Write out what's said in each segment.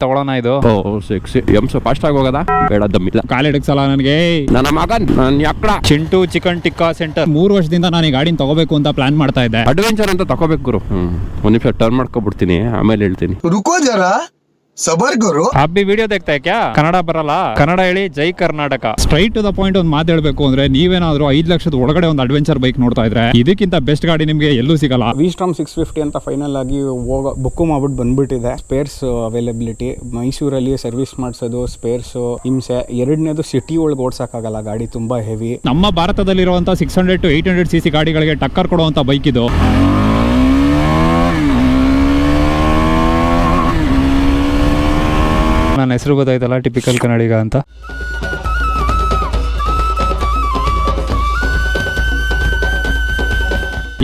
ತಗೊಳ್ಳೋಣ ಇದು. ಸಿಕ್ಸಿ ಎಂಸು ಫಾಸ್ಟ್ ಆಗಿ ಹೋಗದ ಬೇಡ ದಮ್ಮಿಲ್ಲ. ಕಾಲಿಡಕ್ಸಲ್ಲ ನನಗೆ ನನ್ನ ಮಗನ್ ನನ್ನ ಅಕ್ಕಡ ಚಿಂಟು ಚಿಕನ್ ಟಿಕ್ಕಾ ಸೆಂಟರ್. 3 ವರ್ಷದಿಂದ ನಾನು ಈ ಗಾಡಿನ ತಗೋಬೇಕು ಅಂತ ಪ್ಲಾನ್ ಮಾಡ್ತಾ ಇದ್ದೆ. ಅಡ್ವೆಂಚರ್ ಅಂತ ತಗೋಬೇಕು ಗುರು. ಒಂದ್ ನಿಮಿಷ ಟರ್ನ್ ಮಾಡ್ಕೊಬಿಡ್ತೀನಿ, ಆಮೇಲೆ ಹೇಳ್ತೀನಿ. रुको जरा ಸಬರ್ ಗುರು. ಅಬ್ಬಿ ವಿಡಿಯೋ देखता है क्या? ಕನ್ನಡ ಬರಲ್ಲ? ಕನ್ನಡ ಹೇಳಿ. ಜೈ Karnataka. Straight to the point ಒಂದು ಮಾತು ಹೇಳ್ಬೇಕು ಅಂದ್ರೆ, ನೀವೇನಾದ್ರೂ 5 ಲಕ್ಷದ ಒಳಗಡೆ ಒಂದು ಅಡ್ವೆಂಚರ್ ಬೈಕ್ ನೋಡ್ತಾ ಇದ್ರೆ ಇದಕ್ಕಿಂತ ಬೆಸ್ಟ್ ಗಾಡಿ ನಿಮ್ಗೆ ಎಲ್ಲೂ ಸಿಗಲ್ಲ. ವಿಸ್ಟಾಮ್ 650 ಅಂತ ಫೈನಲ್ ಆಗಿ ಬುಕ್ ಮಾಡ್ಬಿಟ್ಟು ಬಂದ್ಬಿಟ್ಟಿದೆ. ಸ್ಪೇರ್ಸ್ ಅವೈಲಬಿಲಿಟಿ ಮೈಸೂರಲ್ಲಿ ಸರ್ವಿಸ್ ಮಾಡಿಸೋದು ಸ್ಪೇರ್ಸ್ ಹಿಂಸೆ. ಎರಡನೇದು ಸಿಟಿ ಒಳಗೆ ಓಡ್ಸಕ್ಕಾಗಲ್ಲ, ಗಾಡಿ ತುಂಬಾ ಹೆವಿ. ನಮ್ಮ ಭಾರತದಲ್ಲಿರುವಂತ 600 to 800 cc ಗಾಡಿಗಳಿಗೆ ಟಕ್ಕರ್ ಕೊಡುವಂತ ಬೈಕ್ ಇದು. ನನ್ನ ಹೆಸರು ಗೊತ್ತಾಯ್ತಲ್ಲ, ಟಿಪಿಕಲ್ ಕನ್ನಡಿಗ ಅಂತ.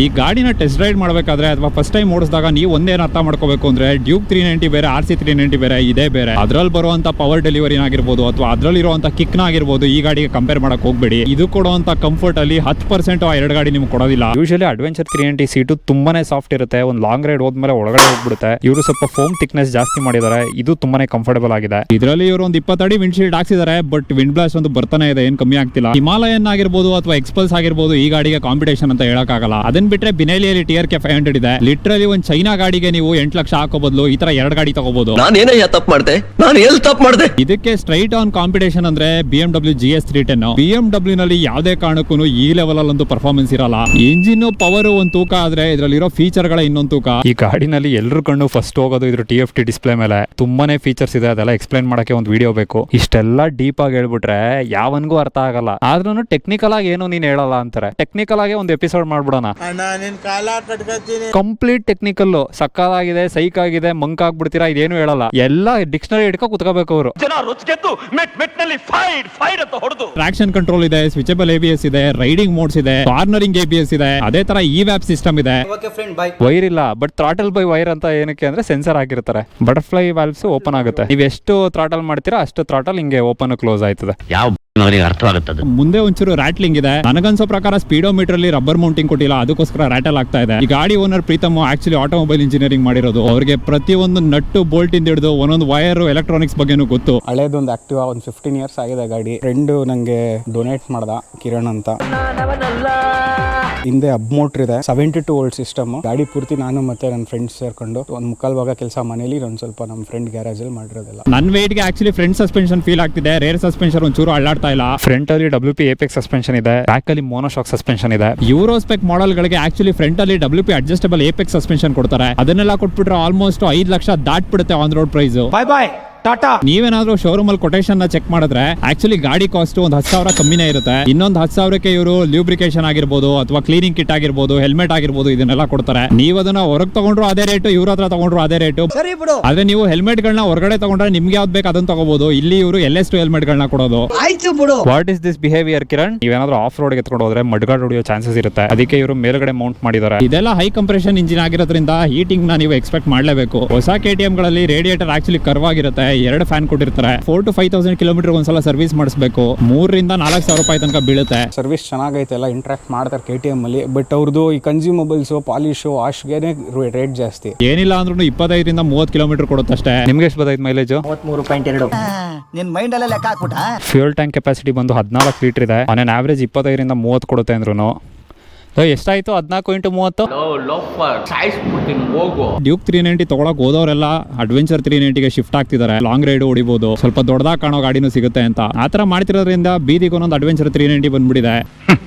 ಈ ಗಾಡಿನ ಟೆಸ್ಟ್ ರೈಡ್ ಮಾಡಬೇಕಾದ್ರೆ ಅಥವಾ ಫಸ್ಟ್ ಟೈಮ್ ಓಡಿಸಿದಾಗ ನೀವು ಒಂದೇನು ಅರ್ಥ ಮಾಡ್ಕೋಬೇಕು ಅಂದ್ರೆ, ಡ್ಯೂಕ್ 390 ಬೇರೆ, RC 390 ಬೇರೆ, ಇದೇ ಬೇರೆ. ಅದ್ರಲ್ಲಿ ಬರುವಂತ ಪವರ್ ಡೆಲಿವರಿನ ಆಗಿರ್ಬೋದು ಅಥವಾ ಅದ್ರಲ್ಲಿ ಇರುವಂತ ಕಿಕ್ನ ಆಗಿರ್ಬೋದು ಈ ಗಾಡಿಗೆ ಕಂಪೇರ್ ಮಾಡಕ್ ಹೋಗ್ಬೇಡಿ. ಇದು ಕೊಡುವಂತ ಕಂಫರ್ಟ್ ಅಲ್ಲಿ 10% ಆ ಎರಡು ಗಾಡಿ ನಿಮ್ಗೆ ಕೊಡೋದಿಲ್ಲ. ಯೂಶಲಿ ಅಡ್ವೆಂಚರ್ 390 ಸೀಟು ತುಂಬಾನೇ ಸಾಫ್ಟ್ ಇರುತ್ತೆ. ಒಂದು ಲಾಂಗ್ ರೈಡ್ ಹೋದ್ಮೇಲೆ ಒಳಗಡೆ ಹೋಗ್ಬಿಡುತ್ತೆ. ಇವರು ಸ್ವಲ್ಪ ಫೋಮ್ ಥಿಕ್ನೆಸ್ ಜಾಸ್ತಿ ಮಾಡಿದ್ದಾರೆ. ಇದು ತುಂಬಾನೇ ಕಂಫರ್ಟಬಲ್ ಆಗಿದೆ. ಇದರಲ್ಲಿ ಇವರು ಒಂದು 20 ಅಡಿ ವಿಂಡ್ ಶೀಲ್ಡ್ ಹಾಕ್ಸಿದ್ದಾರೆ. ಬಟ್ ವಿಂಡ್ ಬ್ಲಾಸ್ಟ್ ಒಂದು ಬರ್ತಾನೆ ಇದೆ, ಏನ್ ಕಮ್ಮಿ ಆಗ್ತಿಲ್ಲ. ಹಿಮಾಲಯನ್ ಆಗಿರ್ಬೋದು ಅಥವಾ ಎಕ್ಸ್ಪಲ್ಸ್ ಆಗಿರ್ಬೋದು ಈ ಗಾಡಿಗೆ ಕಾಂಪಿಟೇಷನ್ ಅಂತ ಹೇಳಕ್ಕಾಗಲ್ಲ. ಅದನ್ನ ಬಿಟ್ರೆ ಬಿನೆಲಿಯಲ್ಲಿ TRK 500 ಇದೆ. ಲಿಟ್ರಲಿ ಒಂದು ಚೈನಾ ಗಾಡಿಗೆ ನೀವು 8 ಲಕ್ಷ ಹಾಕೋ ಬದಲು ಈ ತರ 2 ಗಾಡಿ ತಗೋಬಹುದು. ಇದಕ್ಕೆ ಸ್ಟ್ರೈಟ್ ಆನ್ ಕಾಂಪಿಟೇಷನ್ ಅಂದ್ರೆ BMW GS 310. BMW ನಲ್ಲಿ ಯಾವುದೇ ಕಾರಣಕ್ಕೂ ಈ ಲೆವೆಲ್ ಅಲ್ಲಂತೂ ಪರ್ಫಾರ್ಮೆನ್ಸ್ ಇರಲ್ಲ. ಇಂಜಿನ್ ಪವರ್ ಒಂದು ತೂಕ ಆದ್ರೆ ಇದರಲ್ಲಿರೋ ಫೀಚರ್ ಗಳ ಇನ್ನೊಂದು ತೂಕ. ಈ ಗಾಡಿನಲ್ಲಿ ಎಲ್ಲರೂ ಕಣ್ಣು ಫಸ್ಟ್ ಹೋಗೋದು ಇದ್ರ TFT ಡಿಸ್ಪ್ಲೇ ಮೇಲೆ. ತುಂಬಾನೇ ಫೀಚರ್ಸ್ ಇದೆ, ಅದೆಲ್ಲ ಎಕ್ಸ್ಪ್ಲೈನ್ ಮಾಡಕ್ಕೆ ಒಂದು ವಿಡಿಯೋ ಬೇಕು. ಇಷ್ಟೆಲ್ಲ ಡೀಪ್ ಆಗಿ ಹೇಳ್ಬಿಟ್ರೆ ಯಾವನ್ಗೂ ಅರ್ಥ ಆಗಲ್ಲ. ಆದ್ರೂ ಟೆಕ್ನಿಕಲ್ ಆಗಿ ಏನು ನೀನ್ ಹೇಳಲ್ಲ ಅಂತಾರೆ. ಟೆಕ್ನಿಕಲ್ ಆಗಿ ಒಂದು ಎಪಿಸೋಡ್ ಮಾಡ್ಬಿಡೋಣ. ಕಂಪ್ಲೀಟ್ ಟೆಕ್ನಿಕಲ್ ಸಕ್ಕದಾಗಿದೆ, ಸೈಕ್ ಆಗಿದೆ, ಮಂಕ್ ಆಗ್ಬಿಡ್ತೀರಾ, ಇದೇನು ಹೇಳಲ್ಲ. ಎಲ್ಲ ಡಿಕ್ಷನರಿ ಹಿಡ್ಕೊ ಕುತ್ಕೋಬೇಕು ಅವರು. ಟ್ರಾಕ್ಷನ್ ಕಂಟ್ರೋಲ್ ಇದೆ, ಸ್ವಿಚಬಲ್ ABS ಇದೆ, ರೈಡಿಂಗ್ ಮೋಡ್ಸ್ ಇದೆ, ಕಾರ್ನರಿಂಗ್ ABS ಇದೆ, ಅದೇ ತರ ವ್ಯಾಪ್ ಸಿಸ್ಟಮ್ ಇದೆ. ವೈರ್ ಇಲ್ಲ, ಬಟ್ ಥ್ರಾಟಲ್ ಬೈ ವೈರ್ ಅಂತ ಏನಕ್ಕೆ ಅಂದ್ರೆ ಸೆನ್ಸರ್ ಆಗಿರ್ತಾರೆ. ಬಟರ್ಫ್ಲೈ ವಾಲ್ವ್ಸ್ ಓಪನ್ ಆಗುತ್ತೆ. ನೀವು ಎಷ್ಟು ಥ್ರಾಟಲ್ ಮಾಡ್ತೀರಾ ಅಷ್ಟು ಥ್ರಾಟಲ್ ಹಿಂಗೆ ಓಪನ್ ಕ್ಲೋಸ್ ಆಯ್ತದೆ. ಮುಂದೆ ಒಂಚೂರು ರಾಟ್ಲಿಂಗ್ ಇದೆ. ನನಗನ್ಸೋ ಪ್ರಕಾರ ಸ್ಪೀಡೋಮೀಟರ್ ಅಲ್ಲಿ ರಬ್ಬರ್ ಮೌಂಟಿಂಗ್ ಕೊಟ್ಟಿಲ್ಲ, ಅದಕ್ಕೋಸ್ಕರ ರಾಟಲ್ ಆಗ್ತಾ ಇದೆ. ಈ ಗಾಡಿ owner Preetham actually automobile engineering ಮಾಡಿರೋದು. ಅವ್ರಿಗೆ ಪ್ರತಿಯೊಂದು ನಟ್ಟು ಬೋಲ್ಟ್ ಇಂದ ಹಿಡಿದು ಒಂದೊಂದು ವೈರ್ ಎಲೆಕ್ಟ್ರಾನಿಕ್ಸ್ ಬಗ್ಗೆನೂ ಗೊತ್ತು. ಹಳೇದೊಂದು ಆಕ್ಟಿವಾ ಒಂದು 15 years ಆಗಿದೆ ಗಾಡಿ. ಫ್ರೆಂಡ್ ನಂಗೆ ಡೊನೇಟ್ ಮಾಡ್ದ, ಕಿರಣ್ ಅಂತ. ಹಿಂದೆ ಅಬ್ ಮೋಟರ್ ಇದೆ, 72 volt ಸಿಸ್ಟಮ್. ಗಾಡಿ ಪೂರ್ತಿ ನಾನು ಮತ್ತೆ ನನ್ನ ಫ್ರೆಂಡ್ಸ್ ಸೇರ್ಕೊಂಡು ಒಂದು 3/4 ಭಾಗ ಕೆಲಸ ಮನೇಲಿ, ಒಂದು ಸ್ವಲ್ಪ ನಮ್ಮ ಫ್ರೆಂಡ್ ಗ್ಯಾರೇಜ್ ಅಲ್ಲಿ ಮಾಡಿರೋದಿಲ್ಲ. ನನ್ನ ವೇಟ್ ಗೆ ಆಕ್ಚುಲಿ ಫ್ರಂಟ್ ಸಸ್ಪೆನ್ಷನ್ ಫೀಲ್ ಆಗ್ತಿದೆ. ರೇರ್ ಸಸ್ಪೆನ್ಷನ್ ಒಂಚೂರು ಅಳ್ಳಾಡ್ತಾ ಇಲ್ಲ. ಫ್ರಂಟ್ ಅಲ್ಲಿ WP Apex ಸಸ್ಪೆನ್ಷನ್ ಇದೆ, ಬ್ಯಾಕ್ ಅಲ್ಲಿ ಮೋನೋಶಾಕ್ ಸಸ್ಪೆನ್ಷನ್ ಇದೆ. ಯೂರೋಸ್ಪೆಕ್ ಮಾಡೆಲ್ ಗಳಿಗೆ ಆಕ್ಚುಲಿ ಫ್ರಂಟ್ ಅಲ್ಲಿ WP ಅಡ್ಜಸ್ಟಬಲ್ Apex ಸಸ್ಪೆನ್ಷನ್ ಕೊಡ್ತಾರೆ. ಅದನ್ನೆಲ್ಲ ಕೊಟ್ಬಿಟ್ರೆ ಆಲ್ಮೋಸ್ಟ್ 5 ಲಕ್ಷ ದಾಟ್ಬಿಡುತ್ತೆ on road price. Bye bye tata. ನೀವೇನಾದ್ರೂ ಶೋರೂಮ್ ಅಲ್ಲಿ ಕೊಟೇಶನ್ ನ ಚೆಕ್ ಮಾಡಿದ್ರೆ ಆಕ್ಚುಲಿ ಗಾಡಿ ಕಾಸ್ಟ್ ಒಂದು 10,000 ಕಮ್ಮಿನೇ ಇರುತ್ತೆ. ಇನ್ನೊಂದು 10,000ಕ್ಕೆ ಇವರು ಲ್ಯೂಬ್ರಿಕೇಶನ್ ಆಗಿರ್ಬೋದು ಅಥವಾ ಕ್ಲೀನಿಂಗ್ ಕಿಟ್ ಆಗಿರ್ಬೋದು, ಹೆಲ್ಮೆಟ್ ಆಗಿರ್ಬೋದು, ಇದನ್ನೆಲ್ಲ ಕೊಡ್ತಾರೆ. ನೀವು ಅದನ್ನ ಹೊರಗೆ ತಗೊಂಡ್ರು ಅದೇ ರೇಟು, ಇವ್ರ ಹತ್ರ ತಗೊಂಡ್ರು ಅದೇ ರೇಟು. ಆದ್ರೆ ನೀವು ಹೆಲ್ಮೆಟ್ ಗಳನ್ನ ಹೊರಗಡೆ ತಗೊಂಡ್ರೆ ನಿಮ್ಗೆ ಯಾವ್ದು ಬೇಕು ಅದನ್ನ ತಗೋಬಹುದು. ಇಲ್ಲಿ ಇವರು LS2 ಹೆಲ್ಮೆಟ್ ಗಳನ್ನ ಕೊಡೋದು. What is this behaviour Kiran? ನೀವೇನಾದ್ರೂ ಆಫ್ ರೋಡ್ ಎತ್ಕೊಂಡು ಹೋದ್ರೆ ಮಡ್ಗಾಡ್ ಹೊಡೆಯೋ ಚಾನ್ಸಸ್ ಇರುತ್ತೆ. ಅದಕ್ಕೆ ಇವರು ಮೇಲ್ಗಡೆ ಮೌಂಟ್ ಮಾಡಿದ್ದಾರೆ. ಇದೆಲ್ಲ ಹೈ ಕಂಪ್ರೆಷನ್ ಇಂಜಿನ್ ಆಗಿರೋದ್ರಿಂದ ಹೀಟಿಂಗ್ ನ ನೀವು ಎಕ್ಸ್ಪೆಕ್ಟ್ ಮಾಡಲೇಬೇಕು. ಹೊಸ KTM ಗಳಲ್ಲಿ ರೇಡಿಯೇಟರ್ ಆಕ್ಚುಲಿ ಕರ್ವ್ ಆಗಿರುತ್ತೆ. 2 ಫ್ಯಾನ್ ಕೊಟ್ಟಿರ್ತಾರೆ. 4,000 to 5,000 ಕಿಲೋಮೀಟರ್ ಒಂದ್ಸಲ ಸರ್ವಿಸ್ ಮಾಡಿಸಬೇಕು. 3,000 to 4,000 ರೂಪಾಯಿ ತನಕ ಬೀಳುತ್ತೆ. ಸರ್ವಿಸ್ ಚೆನ್ನಾಗೈತೆ, ಎಲ್ಲ ಇಂಟ್ರಾಕ್ಟ್ ಮಾಡ್ತಾರೆ KTM ಅಲ್ಲಿ. ಬಟ್ ಅವ್ರದ್ದು ಈ ಕನ್ಸ್ಯೂಮಬಲ್ಸ್, ಪಾಲಿಶ್, ವಾಶ್ಗೆ ರೇಟ್ ಜಾಸ್ತಿ. ಏನಿಲ್ಲ ಅಂದ್ರೂ 25 to 30 ಕಿಲೋಮೀಟರ್ ಕೊಡುತ್ತಷ್ಟೇ. ನಿಮ್ಗೆ ಎಷ್ಟು ಬರ್ತೈತೆ ಮೈಲೇಜ್? 33.2. ನಿನ್ ಮೈಂಡ್ ಅಲ್ಲೇ ಲೆಕ್ಕ ಹಾಕ್ಬಿಟ್ಟ. ಫ್ಯೂಲ್ ಟ್ಯಾಂಕ್ ಕೆಪಾಸಿಟಿ ಬಂದು 14 ಲೀಟರ್ ಇದೆ. ಆನ್ ಆವರೇಜ್ 25 to 30 ಕೊಡುತ್ತೆ ಅಂದ್ರೂ ಎಷ್ಟಾಯ್ತು? 14 into 30. ಡ್ಯೂಕ್ 390 ತಗೊಳಕ್ ಹೋದವರೆಲ್ಲ ಅಡ್ವೆಂಚರ್ 390ಗೆ ಶಿಫ್ಟ್ ಆಗ್ತಿದ್ದಾರೆ. ಲಾಂಗ್ ರೈಡ್ ಹೊಡಿಬಹುದು, ಸ್ವಲ್ಪ ದೊಡ್ಡದಾಗಿ ಕಾಣೋ ಗಾಡಿನೂ ಸಿಗುತ್ತೆ ಅಂತ. ಆತರ ಮಾಡ್ತಿರೋದ್ರಿಂದ ಬೀದಿಗೆ ಒಂದೊಂದು ಅಡ್ವೆಂಚರ್ 390 ಬಂದ್ಬಿಟ್ಟಿದೆ.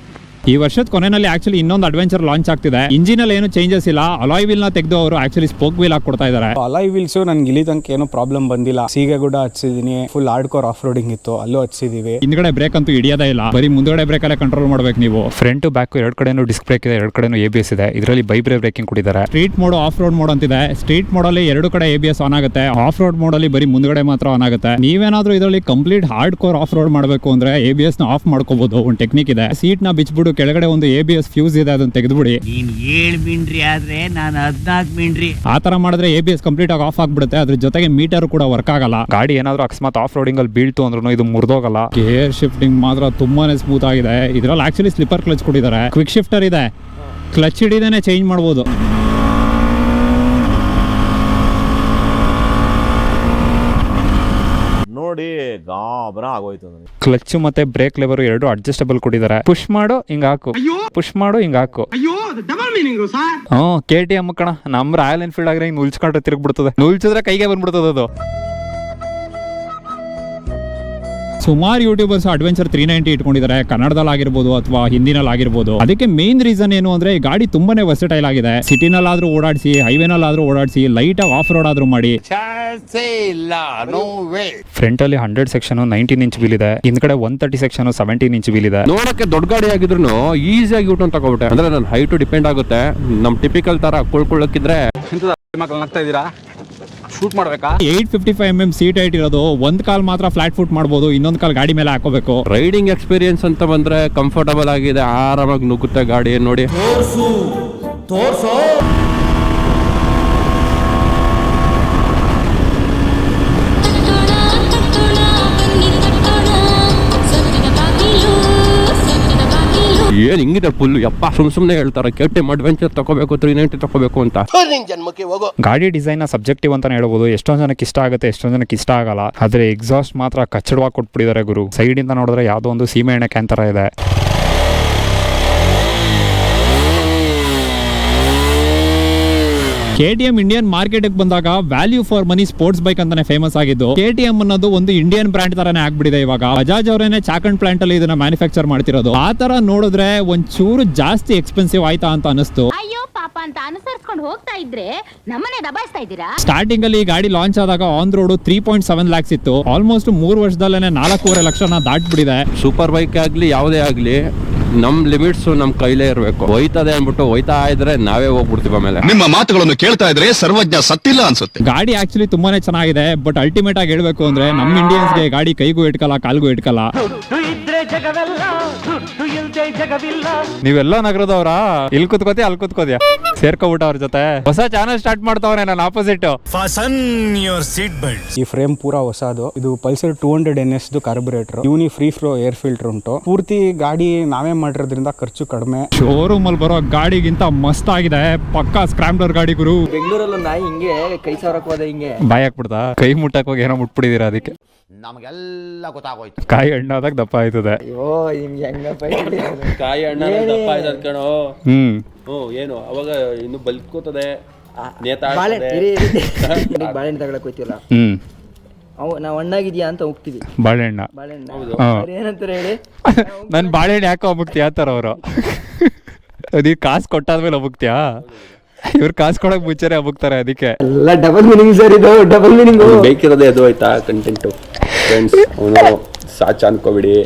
ಈ ವರ್ಷದ ಕೊನೆಯಲ್ಲಿ ಆಕ್ಚುಲಿ ಇನ್ನೊಂದು ಅಡ್ವೆಂಚರ್ ಲಾಂಚ್ ಆಗ್ತಿದೆ. ಇಂಜಿನ್ ಅಲ್ಲಿ ಏನು ಚೇಂಜಸ್ ಇಲ್ಲ. ಅಲಾಯ್ ವೀಲ್ ನ ತೆಗೆದು ಅವರು ಆಕ್ಚುಲಿ ಸ್ಪೋಕ್ ವೀಲ್ ಹಾಕಿ ಕೊಡ್ತಾ ಇದ್ದಾರೆ. ಅಲಾಯ್ ವೀಲ್ಸ್ ನನ್ಗೆ ಇಲ್ಲಿ ತನಕ ಏನು ಪ್ರಾಬ್ಲಮ್ ಬಂದಿಲ್ಲ. ಸೀಗೆಗುಡ ಹಚ್ಚಿದೀನಿ, full hard core off roading ಇತ್ತು, ಅಲ್ಲೂ ಹಚ್ಚಿದೀವಿ. ಹಿಂದ್ಗಡೆ ಬ್ರೇಕ್ ಅಂತೂ ಹಿಡಿಯೋದೇ ಇಲ್ಲ, ಬರೀ ಮುಂದ್ಗಡೆ ಬ್ರೇಕ್ ಅಲ್ಲೇ ಕಂಟ್ರೋಲ್ ಮಾಡ್ಬೇಕು ನೀವು. ಫ್ರಂಟ್ ಬ್ಯಾಕ್ 2 ಕಡೆನೂ ಡಿಸ್ಕ್ ಬ್ರೇಕ್ ಇದೆ, 2 ಕಡೆನೂ ABS ಇದೆ. ಇದರಲ್ಲಿ ಬೈಬ್ರೇ ಬ್ರೇಕಿಂಗ್ ಕೊಟ್ಟಿದ್ದಾರೆ. Street mode, of road mode ಅಂತಿದೆ. ಸ್ಟ್ರೀಟ್ ಮೋಡ್ ಅಲ್ಲಿ 2 ಕಡೆ ABS ಆನ್ ಆಗುತ್ತೆ. ಆಫ್ ರೋಡ್ ಮೋಡ್ ಅಲ್ಲಿ ಬರೀ ಮುಂದ್ಗಡೆ ಮಾತ್ರ ಆನ್ ಆಗುತ್ತೆ. ನೀವೇನಾದ್ರೂ ಇದರಲ್ಲಿ complete hard core of road ಮಾಡಬೇಕು ಅಂದ್ರೆ ABS ನ ಆಫ್ ಮಾಡ್ಕೋಬಹುದು. ಒಂದು ಟೆಕ್ನಿಕ್ ಇದೆ. ಸೀಟ್ ನ ಬಿಚ್ಬಿಟ್ಟು ಕೆಳಗಡೆ ಒಂದು ABS ಫ್ಯೂಸ್ ಇದೆ, ಅದನ್ನ ತೆಗೆದುಬಿಡಿ. ನೀನ್ 7 ಮಿಂಡ್ರಿ ಆದ್ರೆ ನಾನು 14 ಮಿಂಡ್ರಿ. ಆತರ ಮಾಡಿದ್ರೆ ABS ಕಂಪ್ಲೀಟ್ ಆಗಿ ಆಫ್ ಆಗ್ಬಿಡುತ್ತೆ. ಅದ್ರ ಜೊತೆಗೆ ಮೀಟರ್ ಕೂಡ ವರ್ಕ್ ಆಗಲ್ಲ. ಗಾಡಿ ಏನಾದ್ರು ಅಕಸ್ಮಾತ್ ಆಫ್ ರೋಡಿಂಗ್ ಅಲ್ಲಿ ಬೀಳ್ತು ಅಂದ್ರೂ ಇದು ಮುರಿದೋಗಲ್ಲ. ಗೇರ್ ಶಿಫ್ಟಿಂಗ್ ಮಾತ್ರ ತುಂಬಾನೇ ಸ್ಮೂತ್ ಆಗಿದೆ. ಇದ್ರಲ್ಲಿ ಆಕ್ಚುಲಿ ಸ್ಲಿಪ್ಪರ್ ಕ್ಲಚ್ ಕೊಟ್ಟಿದ್ದಾರೆ. ಕ್ವಿಕ್ ಶಿಫ್ಟರ್ ಇದೆ, ಕ್ಲಚ್ ಹಿಡಿದೇನೆ ಚೇಂಜ್ ಮಾಡಬಹುದು. ನೋಡಿ ಗಾಬರ ಆಗೋಯ್ತು ನನಗೆ. ಕ್ಲಚ್ ಮತ್ತೆ ಬ್ರೇಕ್ ಲೆವರ್ ಎರಡು ಅಡ್ಜಸ್ಟಬಲ್ ಕೊಟ್ಟಿದ್ದಾರೆ. ಪುಷ್ ಮಾಡು ಹಿಂಗ ಹಾಕು, ಪುಷ್ ಮಾಡು ಹಿಂಗ ಹಾಕು. KTM ಕಣ, ನಮ್ ರಾಯಲ್ ಎನ್ಫೀಲ್ಡ್ ಆಗ್ರೆ ಹಿಂಗ್ ನುಲ್ಚ್ಕೊಂಡ್ರೆ ತಿರುಗ್ಬಿಡ್ತದೆ, ನುಲ್ಚಿದ್ರೆ ಕೈಗೆ ಬಂದ್ಬಿಡ್ತದೆ ಅದು. ಸುಮಾರು ಯೂಟ್ಯೂಬರ್ಸ್ ಅಡ್ವೆಂಚರ್ 390 ಇಟ್ಕೊಂಡಿದ್ದಾರೆ, ಕನ್ನಡದಲ್ಲಿ ಆಗಿರ್ಬೋದು ಅಥವಾ ಹಿಂದಿನಲ್ಲಿ ಆಗಿರ್ಬೋದು. ಅದಕ್ಕೆ ಮೇನ್ ರೀಸನ್ ಏನು ಅಂದ್ರೆ ಈ ಗಾಡಿ ತುಂಬಾನೇ ವರ್ಸಟೈಲ್ ಆಗಿದೆ. ಸಿಟಿನಲ್ಲಾದ್ರೂ ಓಡಾಡಿಸಿ, ಹೈವೇನಲ್ಲಾದ್ರೂ ಓಡಾಡಿಸಿ, ಲೈಟ್ ಆಗಿ ಆಫ್ ರೋಡ್ ಆದ್ರೂ ಮಾಡಿ. ಫ್ರಂಟ್ ಅಲ್ಲಿ 100 ಸೆಕ್ಷನ್ 19 ಇಂಚ್ ವೀಲ್ ಇದೆ, ಹಿಂದ್ಗಡೆ 130 ಸೆಕ್ಷನ್ 17 ಇಂಚ್ ವೀಲ್ ಇದೆ. ನೋಡಕ್ಕೆ ದೊಡ್ಡ ಗಾಡಿ ಆಗಿದ್ರು ಈಸಿಯಾಗಿ ಊಟ ತಗೋಬಿಟ್ಟೆ. ಅಂದ್ರೆ ನನ್ನ ಹೈಟ್ ಡಿಪೆಂಡ್ ಆಗುತ್ತೆ. ನಮ್ ಟಿಪಿಕಲ್ ತರ ಕುಳ್ಕೊಳ್ಳಕ್ಕಿದ್ರೆ ಶೂಟ್ ಮಾಡ್ಬೇಕಾ. 855mm ಸೀಟ್ ಹೈಟ್ ಇರೋದು, ಒಂದ್ ಕಾಲ್ ಮಾತ್ರ ಫ್ಲಾಟ್ ಫುಟ್ ಮಾಡ್ಬೋದು, ಇನ್ನೊಂದ್ ಕಾಲ್ ಗಾಡಿ ಮೇಲೆ ಹಾಕೋಬೇಕು. ರೈಡಿಂಗ್ ಎಕ್ಸ್ಪೀರಿಯನ್ಸ್ ಅಂತ ಬಂದ್ರೆ ಕಂಫರ್ಟಬಲ್ ಆಗಿದೆ, ಆರಾಮಾಗಿ ನುಗ್ಗುತ್ತೆ ಗಾಡಿ ನೋಡಿ. ಏನ್ ಹಿಂಗಿದೆ ಫುಲ್ ಯಪ್ಪ, ಸುಮ್ನೆ ಹೇಳ್ತಾರೆ KTM ಅಡ್ವೆಂಚರ್ ತಗೋಬೇಕು 390 ತಗೋಬೇಕು ಅಂತ. ಗಾಡಿ ಡಿಸೈನ್ ಸಬ್ಜೆಕ್ಟಿವ್ ಅಂತಾನೆ ಹೇಳ್ಬೋದು. ಎಷ್ಟೊಂದ್ ಜನಕ್ಕೆ ಇಷ್ಟ ಆಗುತ್ತೆ, ಎಷ್ಟೊಂದ್ ಜನಕ್ಕೆ ಇಷ್ಟ ಆಗಲ್ಲ. ಆದ್ರೆ ಎಕ್ಸಾಸ್ಟ್ ಮಾತ್ರ ಕಚ್ಚಡವಾಗಿ ಕೊಟ್ಬಿಟ್ಟಿದ್ದಾರೆ ಗುರು. ಸೈಡ್ ಇಂದ ನೋಡಿದ್ರೆ ಯಾವ್ದೋ ಒಂದು ಸೀಮೆ ಎಣ್ಣೆ ಕ್ಯಾನ್ ತರ ಇದೆ. KTM ಇಂಡಿಯನ್ ಮಾರ್ಕೆಟ್ ಬಂದಾಗ value for money sports bike ಅಂತಾನೆ ಫೇಮಸ್ ಆಗಿದ್ದು. KTM ಅನ್ನೋದು ಒಂದು ಇಂಡಿಯನ್ ಬ್ರ್ಯಾಂಡ್ ತರಾನೇ ಆಗ್ಬಿಟ್ಟಿದೆ ಇವಾಗ. ಬಜಾಜ್ ಅವರೇನೆ ಚಾಕಂಡ್ ಪ್ಲಾಂಟ್ ಅಲ್ಲಿ ಇದನ್ನ ಮ್ಯಾನುಫ್ಯಾಕ್ಚರ್ ಮಾಡ್ತಿರೋದು. ಆ ತರ ನೋಡಿದ್ರೆ ಒಂಚೂರು ಜಾಸ್ತಿ ಎಕ್ಸ್ಪೆನ್ಸಿವ್ ಆಯ್ತಾ ಅಂತ ಅನಿಸ್ತು. ಅಯ್ಯೋ ಪಾಪ ಅಂತ ಅನುಸರಿಸ್ಕೊಂಡು ಹೋಗ್ತಾ ಇದ್ರೆ ನಮ್ಮನೆ ದಬಾಯಿಸ್ತಾ ಇದ್ದೀರಾ. ಸ್ಟಾರ್ಟಿಂಗ್ ಅಲ್ಲಿ ಈ ಗಾಡಿ ಲಾಂಚ್ ಆದಾಗ ಆನ್ ರೋಡ್ 3.7 lakhs ಇತ್ತು. ಆಲ್ಮೋಸ್ಟ್ 3 ವರ್ಷದಲ್ಲೇನೆ 4.5 ಲಕ್ಷನ ದಾಟ್ಬಿಟ್ಟಿದೆ. ಸೂಪರ್ ಬೈಕ್ ಆಗ್ಲಿ ಯಾವುದೇ ಆಗ್ಲಿ ನಮ್ ಲಿಮಿಟ್ಸ್ ನಮ್ ಕೈಲೇ ಇರ್ಬೇಕು. ಹೋಯ್ತದೆ ಅನ್ಬಿಟ್ಟು ಹೋಯ್ತಾ ಇದ್ರೆ ನಾವೇ ಹೋಗ್ಬಿಡ್ತೀವಿ. ಆಮೇಲೆ ನಿಮ್ಮ ಮಾತುಗಳನ್ನು ಕೇಳ್ತಾ ಇದ್ರೆ ಸರ್ವಜ್ಞ ಸತ್ತಿಲ್ಲ ಅನ್ಸುತ್ತೆ. ಗಾಡಿ ಆಕ್ಚುಲಿ ತುಂಬಾನೇ ಚೆನ್ನಾಗಿದೆ, ಬಟ್ ಅಲ್ಟಿಮೇಟ್ ಆಗಿ ಹೇಳ್ಬೇಕು ಅಂದ್ರೆ ನಮ್ ಇಂಡಿಯನ್ಸ್ಗೆ ಗಾಡಿ ಕೈಗೂ ಇಟ್ಕಲ್ಲ, ಕಾಲ್ಗೂ ಇಟ್ಕಲ್ಲ. ನೀವೆಲ್ಲ ನಗರದವ್ರ, ಇಲ್ಲಿ ಕುತ್ಕೋತಿ ಅಲ್ಲಿ ಕುತ್ಕೋದ್ಯಾ, ಸೇರ್ಕೊಬಿಟ್ಟ ಅವ್ರ ಜೊತೆ. ಹೊಸ ಚಾನಲ್ ಸ್ಟಾರ್ಟ್ ಮಾಡ್ತಾವ್ರೆ ನಾನು ಆಪೋಸಿಟ್. ಈ ಫ್ರೇಮ್ ಪೂರಾ ಹೊಸದು. ಇದು Pulsar 200 NS carburettor, uni free flow air filter ಉಂಟು. ಪೂರ್ತಿ ಗಾಡಿ ನಾವೇ ಮಾಡಿರೋದ್ರಿಂದ ಖರ್ಚು ಕಡಿಮೆ. ಶೋರೂಮ್ ಅಲ್ಲಿ ಬರೋ ಗಾಡಿಗಿಂತ ಮಸ್ತ್ ಆಗಿದೆ, ಪಕ್ಕಾ ಸ್ಕ್ರಾಂಬ್ಲರ್ ಗಾಡಿ ಗುರು. ಬೆಂಗಳೂರಲ್ಲಿ ನಾಯಿ ಹಿಂಗೆ ಕೈ ಸಾರಕ್ ಹೋದೆ, ಹಿಂಗೆ ಬಾಯ್ ಹಾಕ್ಬಿಡ್ತಾ, ಕೈ ಮುಟ್ಟಕ್ ಹೋಗಿ ಏನೋ ಮುಟ್ಬಿಟ್ಟಿದೀರ, ಅದಕ್ಕೆ ನಮಗೆಲ್ಲ ಗೊತ್ತಾಗೋಯ್ತು. ಕಾಯಿ ಹಣ್ಣಾದಾಗ ದಪ್ಪ ಆಯ್ತದೆ. ಅಯ್ಯೋ ನಿಮ್ಗೆ ಹೆಂಗಪ್ಪ ಕಾಯಿ ಹಣ್ಣ ದಪ್ಪ ಆಯ್ತದ ಕಣೋ. ಏನು ಅವಾಗ ಇನ್ನು ಬಲ್ಕೋತದೆ. ಬಾಳೆಹಣ್ಣು ತಗೊಳಕ್ ಹೋಯ್ತಿವಲ್ಲ, ನಾವ್ ಹಣ್ಣಾಗಿದ್ಯಾ ಅಂತ ಹೋಗ್ತೀವಿ. ಬಾಳೆಹಣ್ಣ ಏನಂತಾರೆ ಹೇಳಿ, ನನ್ ಬಾಳೆಹಣ್ಣು ಯಾಕೋ ಹೋಗ್ತೀಯ ಅಂತಾರ ಅವರು. ಅದಿ ಕಾಸು ಕೊಟ್ಟಾದ್ಮೇಲೆ ಹೋಗ್ತೀಯಾ, ಇವ್ರು ಕಾಸು ಕೊಡಕ್ ಮುಂಚೆನೆ ಹೋಗ್ತಾರೆ. ಅದಕ್ಕೆ ಎಲ್ಲ ಡಬಲ್ ಮೀನಿಂಗ್ ಸರ್, ಇದು ಡಬಲ್ ಮೀನಿಂಗ್. ಬೇಕಿರೋದೇ ಅದು ಆಯ್ತಾ ಕಂಟೆಂಟ್ ಫ್ರೆಂಡ್ಸ್. ಅವನು ಸಾಚ ಅನ್ಕೋಬಿಡಿ.